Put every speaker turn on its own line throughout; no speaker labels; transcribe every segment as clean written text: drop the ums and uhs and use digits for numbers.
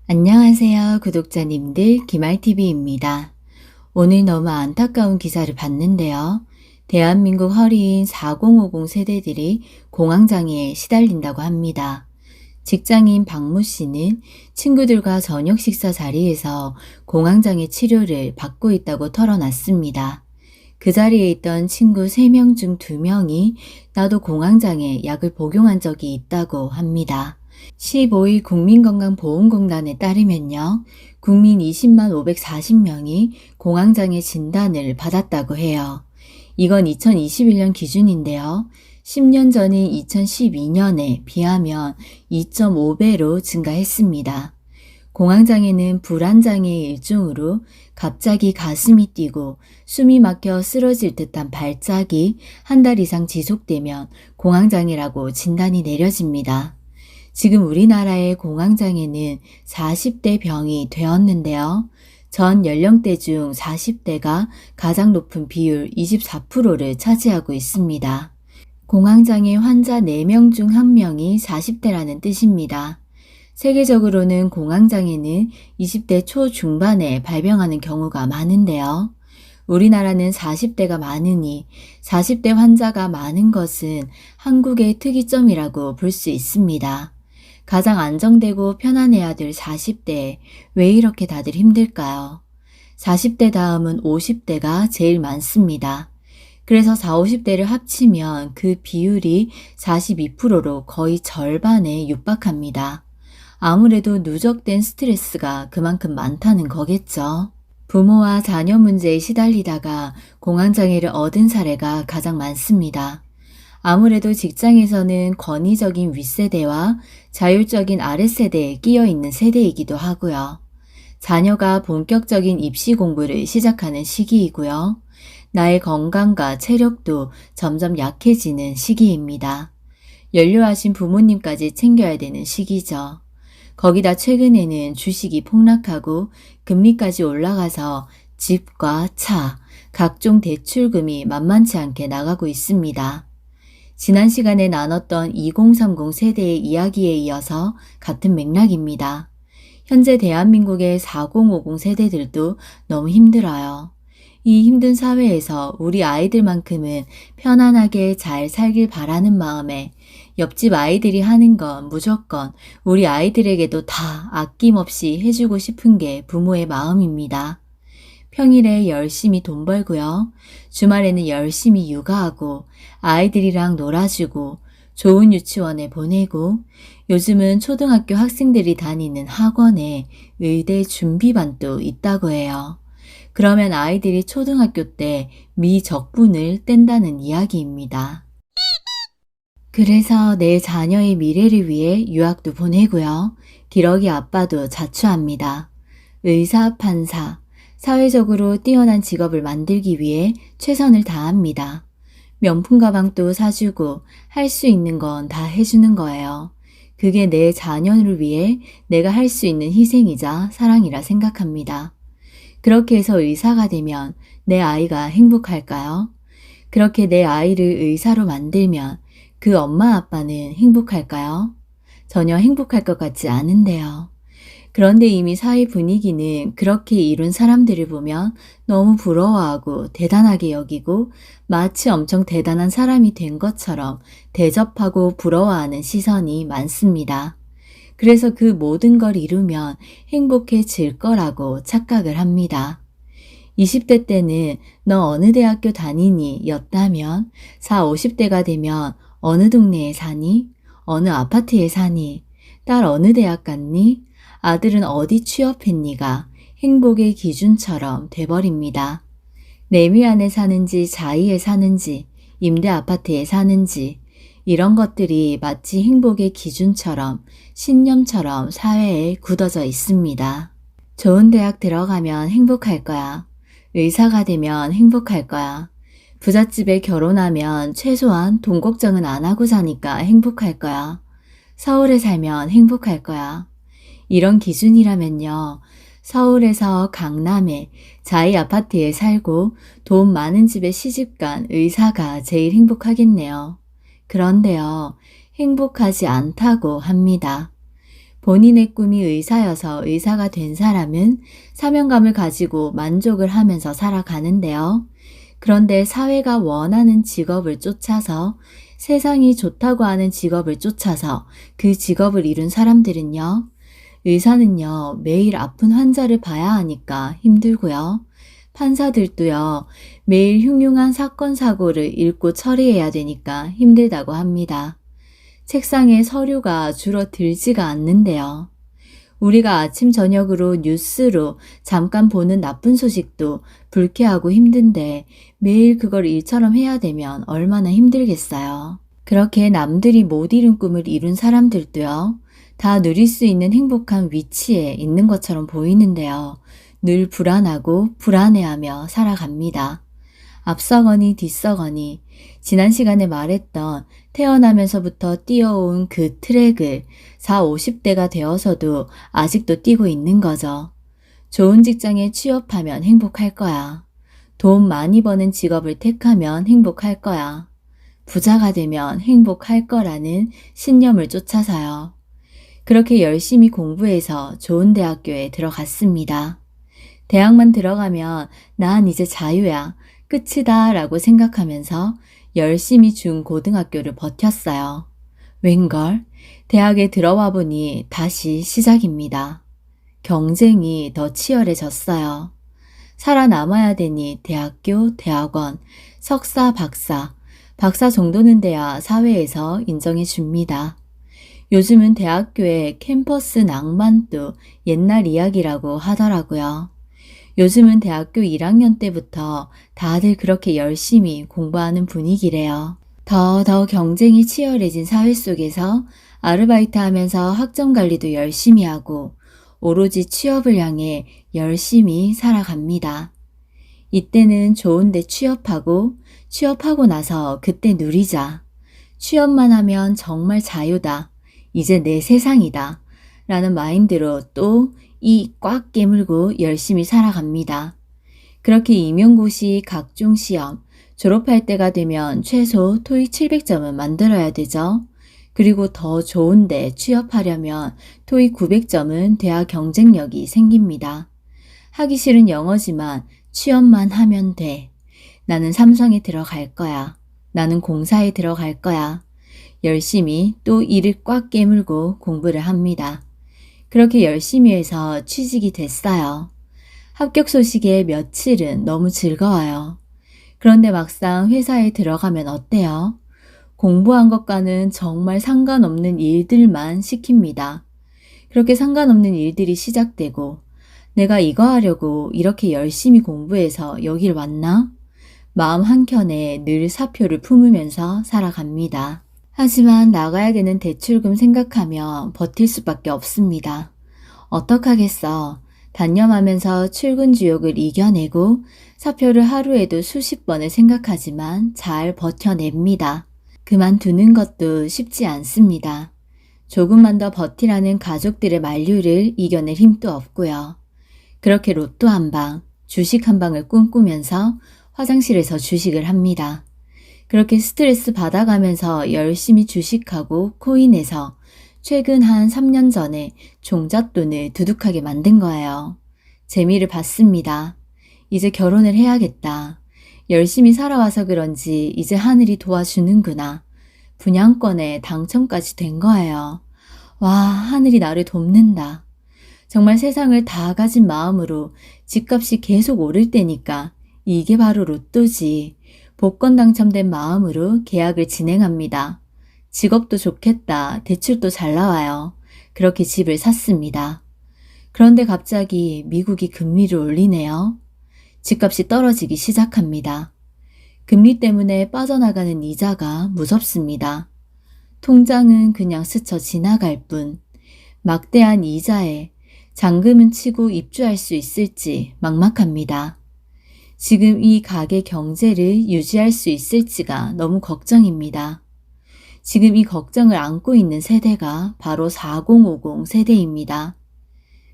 안녕하세요, 구독자님들. 김알TV입니다. 오늘 너무 안타까운 기사를 봤는데요. 대한민국 허리인 4050 세대들이 공황장애에 시달린다고 합니다. 직장인 박모 씨는 친구들과 저녁 식사 자리에서 공황장애 치료를 받고 있다고 털어놨습니다. 그 자리에 있던 친구 3명 중 2명이 나도 공황장애 약을 복용한 적이 있다고 합니다. 15일 국민건강보험공단에 따르면요. 국민 20만 540명이 공황장애 진단을 받았다고 해요. 이건 2021년 기준인데요. 10년 전인 2012년에 비하면 2.5배로 증가했습니다. 공황장애는 불안장애의 일종으로 갑자기 가슴이 뛰고 숨이 막혀 쓰러질 듯한 발작이 한 달 이상 지속되면 공황장애라고 진단이 내려집니다. 지금 우리나라의 공황장애는 40대 병이 되었는데요. 전 연령대 중 40대가 가장 높은 비율 24%를 차지하고 있습니다. 공황장애 환자 4명 중 1명이 40대라는 뜻입니다. 세계적으로는 공황장애는 20대 초중반에 발병하는 경우가 많은데요. 우리나라는 40대가 많으니 40대 환자가 많은 것은 한국의 특이점이라고 볼 수 있습니다. 가장 안정되고 편안해야 될 40대에 왜 이렇게 다들 힘들까요? 40대 다음은 50대가 제일 많습니다. 그래서 40, 50대를 합치면 그 비율이 42%로 거의 절반에 육박합니다. 아무래도 누적된 스트레스가 그만큼 많다는 거겠죠. 부모와 자녀 문제에 시달리다가 공황장애를 얻은 사례가 가장 많습니다. 아무래도 직장에서는 권위적인 윗세대와 자율적인 아랫세대에 끼어있는 세대이기도 하고요. 자녀가 본격적인 입시 공부를 시작하는 시기이고요. 나의 건강과 체력도 점점 약해지는 시기입니다. 연료하신 부모님까지 챙겨야 되는 시기죠. 거기다 최근에는 주식이 폭락하고 금리까지 올라가서 집과 차, 각종 대출금이 만만치 않게 나가고 있습니다. 지난 시간에 나눴던 2030 세대의 이야기에 이어서 같은 맥락입니다. 현재 대한민국의 4050 세대들도 너무 힘들어요. 이 힘든 사회에서 우리 아이들만큼은 편안하게 잘 살길 바라는 마음에 옆집 아이들이 하는 건 무조건 우리 아이들에게도 다 아낌없이 해주고 싶은 게 부모의 마음입니다. 평일에 열심히 돈 벌고요. 주말에는 열심히 육아하고 아이들이랑 놀아주고 좋은 유치원에 보내고 요즘은 초등학교 학생들이 다니는 학원에 의대 준비반도 있다고 해요. 그러면 아이들이 초등학교 때 미적분을 뗀다는 이야기입니다. 그래서 내 자녀의 미래를 위해 유학도 보내고요. 기러기 아빠도 자처합니다. 의사, 판사, 사회적으로 뛰어난 직업을 만들기 위해 최선을 다합니다. 명품 가방도 사주고 할 수 있는 건 다 해주는 거예요. 그게 내 자녀를 위해 내가 할 수 있는 희생이자 사랑이라 생각합니다. 그렇게 해서 의사가 되면 내 아이가 행복할까요? 그렇게 내 아이를 의사로 만들면 그 엄마 아빠는 행복할까요? 전혀 행복할 것 같지 않은데요. 그런데 이미 사회 분위기는 그렇게 이룬 사람들을 보면 너무 부러워하고 대단하게 여기고 마치 엄청 대단한 사람이 된 것처럼 대접하고 부러워하는 시선이 많습니다. 그래서 그 모든 걸 이루면 행복해질 거라고 착각을 합니다. 20대 때는 너 어느 대학교 다니니? 였다면 40, 50대가 되면 어느 동네에 사니? 어느 아파트에 사니? 딸 어느 대학 갔니? 아들은 어디 취업했니가 행복의 기준처럼 돼버립니다. 레미 안에 사는지 자이에 사는지 임대 아파트에 사는지 이런 것들이 마치 행복의 기준처럼 신념처럼 사회에 굳어져 있습니다. 좋은 대학 들어가면 행복할 거야. 의사가 되면 행복할 거야. 부잣집에 결혼하면 최소한 돈 걱정은 안 하고 사니까 행복할 거야. 서울에 살면 행복할 거야. 이런 기준이라면요. 서울에서 강남에 자이 아파트에 살고 돈 많은 집에 시집간 의사가 제일 행복하겠네요. 그런데요. 행복하지 않다고 합니다. 본인의 꿈이 의사여서 의사가 된 사람은 사명감을 가지고 만족을 하면서 살아가는데요. 그런데 사회가 원하는 직업을 쫓아서 세상이 좋다고 하는 직업을 쫓아서 그 직업을 이룬 사람들은요. 의사는요, 매일 아픈 환자를 봐야 하니까 힘들고요. 판사들도요, 매일 흉흉한 사건 사고를 읽고 처리해야 되니까 힘들다고 합니다. 책상에 서류가 줄어들지가 않는데요. 우리가 아침 저녁으로 뉴스로 잠깐 보는 나쁜 소식도 불쾌하고 힘든데 매일 그걸 일처럼 해야 되면 얼마나 힘들겠어요. 그렇게 남들이 못 이룬 꿈을 이룬 사람들도요. 다 누릴 수 있는 행복한 위치에 있는 것처럼 보이는데요. 늘 불안하고 불안해하며 살아갑니다. 앞서거니 뒤서거니 지난 시간에 말했던 태어나면서부터 뛰어온 그 트랙을 40, 50대가 되어서도 아직도 뛰고 있는 거죠. 좋은 직장에 취업하면 행복할 거야. 돈 많이 버는 직업을 택하면 행복할 거야. 부자가 되면 행복할 거라는 신념을 쫓아서요. 그렇게 열심히 공부해서 좋은 대학교에 들어갔습니다. 대학만 들어가면 난 이제 자유야. 끝이다 라고 생각하면서 열심히 중고등학교를 버텼어요. 웬걸? 대학에 들어와 보니 다시 시작입니다. 경쟁이 더 치열해졌어요. 살아남아야 되니 대학교, 대학원, 석사, 박사 정도는 돼야 사회에서 인정해 줍니다. 요즘은 대학교의 캠퍼스 낭만도 옛날 이야기라고 하더라고요. 요즘은 대학교 1학년 때부터 다들 그렇게 열심히 공부하는 분위기래요. 더 경쟁이 치열해진 사회 속에서 아르바이트 하면서 학점 관리도 열심히 하고 오로지 취업을 향해 열심히 살아갑니다. 이때는 좋은데 취업하고 나서 그때 누리자. 취업만 하면 정말 자유다. 이제 내 세상이다. 라는 마인드로 또 이 꽉 깨물고 열심히 살아갑니다. 그렇게 임용고시, 각종 시험, 졸업할 때가 되면 최소 토익 700점은 만들어야 되죠. 그리고 더 좋은데 취업하려면 토익 900점은 돼야 경쟁력이 생깁니다. 하기 싫은 영어지만 취업만 하면 돼. 나는 삼성에 들어갈 거야. 나는 공사에 들어갈 거야. 열심히 또 이를 꽉 깨물고 공부를 합니다. 그렇게 열심히 해서 취직이 됐어요. 합격 소식에 며칠은 너무 즐거워요. 그런데 막상 회사에 들어가면 어때요? 공부한 것과는 정말 상관없는 일들만 시킵니다. 그렇게 상관없는 일들이 시작되고 내가 이거 하려고 이렇게 열심히 공부해서 여길 왔나? 마음 한켠에 늘 사표를 품으면서 살아갑니다. 하지만 나가야 되는 대출금 생각하며 버틸 수밖에 없습니다. 어떡하겠어. 단념하면서 출근 주욕을 이겨내고 사표를 하루에도 수십 번을 생각하지만 잘 버텨냅니다. 그만두는 것도 쉽지 않습니다. 조금만 더 버티라는 가족들의 만류를 이겨낼 힘도 없고요. 그렇게 로또 한 방, 주식 한 방을 꿈꾸면서 화장실에서 주식을 합니다. 그렇게 스트레스 받아가면서 열심히 주식하고 코인에서 최근 한 3년 전에 종잣돈을 두둑하게 만든 거예요. 재미를 봤습니다. 이제 결혼을 해야겠다. 열심히 살아와서 그런지 이제 하늘이 도와주는구나. 분양권에 당첨까지 된 거예요. 와, 하늘이 나를 돕는다. 정말 세상을 다 가진 마음으로 집값이 계속 오를 때니까 이게 바로 로또지. 복권 당첨된 마음으로 계약을 진행합니다. 직업도 좋겠다. 대출도 잘 나와요. 그렇게 집을 샀습니다. 그런데 갑자기 미국이 금리를 올리네요. 집값이 떨어지기 시작합니다. 금리 때문에 빠져나가는 이자가 무섭습니다. 통장은 그냥 스쳐 지나갈 뿐 막대한 이자에 잔금은 치고 입주할 수 있을지 막막합니다. 지금 이 가게 경제를 유지할 수 있을지가 너무 걱정입니다. 지금 이 걱정을 안고 있는 세대가 바로 4050 세대입니다.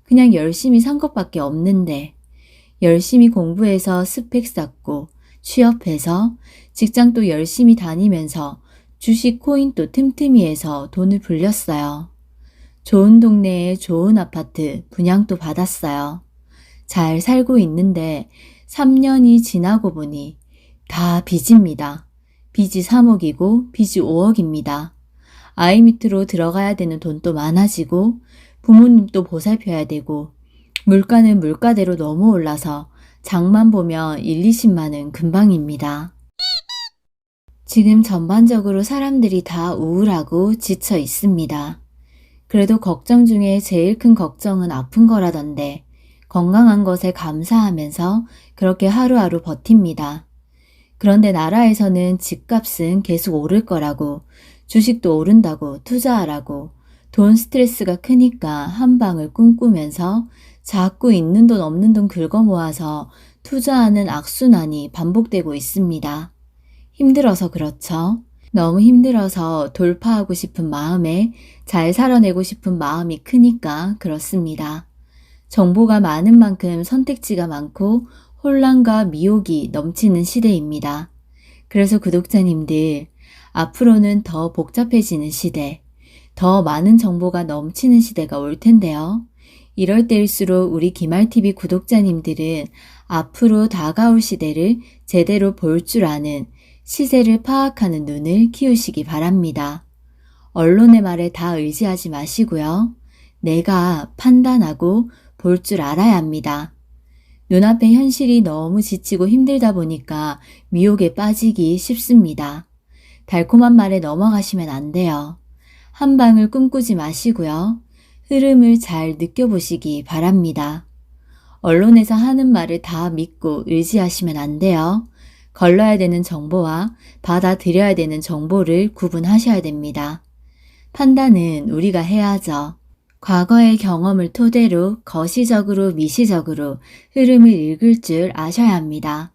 그냥 열심히 산 것밖에 없는데 열심히 공부해서 스펙 쌓고 취업해서 직장도 열심히 다니면서 주식 코인도 틈틈이 해서 돈을 불렸어요. 좋은 동네에 좋은 아파트 분양도 받았어요. 잘 살고 있는데 3년이 지나고 보니 다 빚입니다. 빚이 3억이고 빚이 5억입니다. 아이 밑으로 들어가야 되는 돈도 많아지고 부모님도 보살펴야 되고 물가는 물가대로 너무 올라서 장만 보면 1, 20만은 금방입니다. 지금 전반적으로 사람들이 다 우울하고 지쳐 있습니다. 그래도 걱정 중에 제일 큰 걱정은 아픈 거라던데 건강한 것에 감사하면서 그렇게 하루하루 버팁니다. 그런데 나라에서는 집값은 계속 오를 거라고, 주식도 오른다고 투자하라고, 돈 스트레스가 크니까 한 방을 꿈꾸면서 자꾸 있는 돈 없는 돈 긁어 모아서 투자하는 악순환이 반복되고 있습니다. 힘들어서 그렇죠. 너무 힘들어서 돌파하고 싶은 마음에 잘 살아내고 싶은 마음이 크니까 그렇습니다. 정보가 많은 만큼 선택지가 많고 혼란과 미혹이 넘치는 시대입니다. 그래서 구독자님들, 앞으로는 더 복잡해지는 시대, 더 많은 정보가 넘치는 시대가 올 텐데요. 이럴 때일수록 우리 기말TV 구독자님들은 앞으로 다가올 시대를 제대로 볼 줄 아는, 시세를 파악하는 눈을 키우시기 바랍니다. 언론의 말에 다 의지하지 마시고요. 내가 판단하고 볼 줄 알아야 합니다. 눈앞의 현실이 너무 지치고 힘들다 보니까 미혹에 빠지기 쉽습니다. 달콤한 말에 넘어가시면 안 돼요. 한 방을 꿈꾸지 마시고요. 흐름을 잘 느껴보시기 바랍니다. 언론에서 하는 말을 다 믿고 의지하시면 안 돼요. 걸러야 되는 정보와 받아들여야 되는 정보를 구분하셔야 됩니다. 판단은 우리가 해야죠. 과거의 경험을 토대로 거시적으로 미시적으로 흐름을 읽을 줄 아셔야 합니다.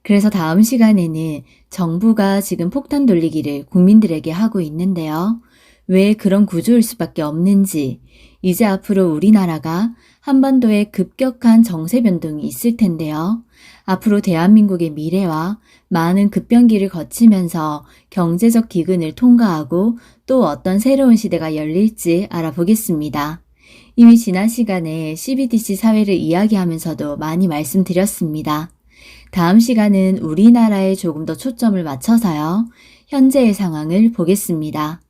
그래서 다음 시간에는 정부가 지금 폭탄 돌리기를 국민들에게 하고 있는데요. 왜 그런 구조일 수밖에 없는지, 이제 앞으로 우리나라가 한반도에 급격한 정세 변동이 있을 텐데요. 앞으로 대한민국의 미래와 많은 급변기를 거치면서 경제적 기근을 통과하고 또 어떤 새로운 시대가 열릴지 알아보겠습니다. 이미 지난 시간에 CBDC 사회를 이야기하면서도 많이 말씀드렸습니다. 다음 시간은 우리나라에 조금 더 초점을 맞춰서요. 현재의 상황을 보겠습니다.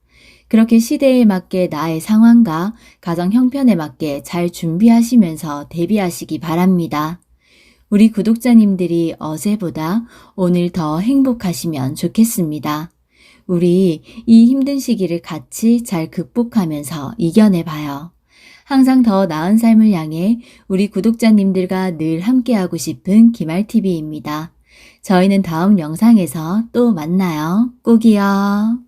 그렇게 시대에 맞게 나의 상황과 가정 형편에 맞게 잘 준비하시면서 대비하시기 바랍니다. 우리 구독자님들이 어제보다 오늘 더 행복하시면 좋겠습니다. 우리 이 힘든 시기를 같이 잘 극복하면서 이겨내봐요. 항상 더 나은 삶을 향해 우리 구독자님들과 늘 함께하고 싶은 기말TV입니다. 저희는 다음 영상에서 또 만나요. 꼭이요.